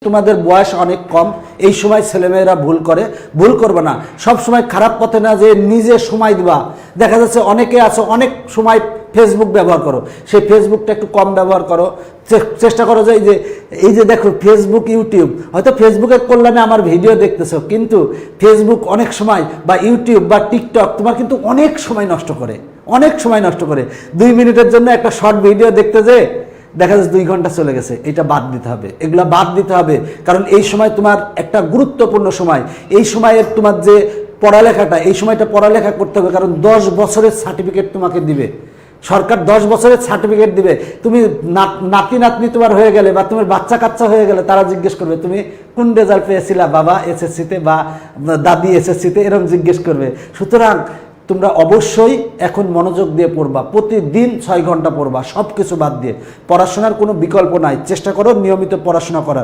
তোমাদের বয়স অনেক কম, এই সময় ছেলেমেয়েরা ভুল করবে না। সব সময় খারাপ পথে না যে নিজে সময় দিবা। দেখা যাচ্ছে অনেকে আছো অনেক সময় ফেসবুক ব্যবহার করো, সেই ফেসবুকটা একটু কম ব্যবহার করো। চেষ্টা করো যে এই যে দেখো ফেসবুক ইউটিউব, হয়তো ফেসবুকের কল্যাণে আমার ভিডিও দেখতেছো, কিন্তু ফেসবুক অনেক সময় বা ইউটিউব বা টিকটক তোমার কিন্তু অনেক সময় নষ্ট করে, অনেক সময় নষ্ট করে। 2 মিনিটের জন্য একটা শর্ট ভিডিও দেখতে যে দেখা যাচ্ছে 2 ঘন্টা চলে গেছে। এটা বাদ দিতে হবে, এগুলা বাদ দিতে হবে। কারণ এই সময় তোমার একটা গুরুত্বপূর্ণ সময়। এই সময়ে তোমার যে পড়ালেখাটা, এই সময়টা পড়ালেখা করতে হবে। কারণ 10 বছরের সার্টিফিকেট তোমাকে দিবে সরকার, 10 বছরের সার্টিফিকেট দিবে। তুমি নাতি নাতনি তোমার হয়ে গেলে বা তোমার বাচ্চা কাচ্চা হয়ে গেলে তারা জিজ্ঞেস করবে তুমি কোন রেজাল্ট পেয়েছিলা বাবা এসএসসিতে বা দাদি এসএসসিতে, এরকম জিজ্ঞেস করবে। সুতরাং তোমরা অবশ্যই এখন মনোযোগ দিয়ে পড়বা, প্রতিদিন 6 ঘন্টা পড়বা, সব কিছু বাদ দিয়ে। পড়াশোনার কোনো বিকল্প নাই, চেষ্টা করো নিয়মিত পড়াশোনা করার।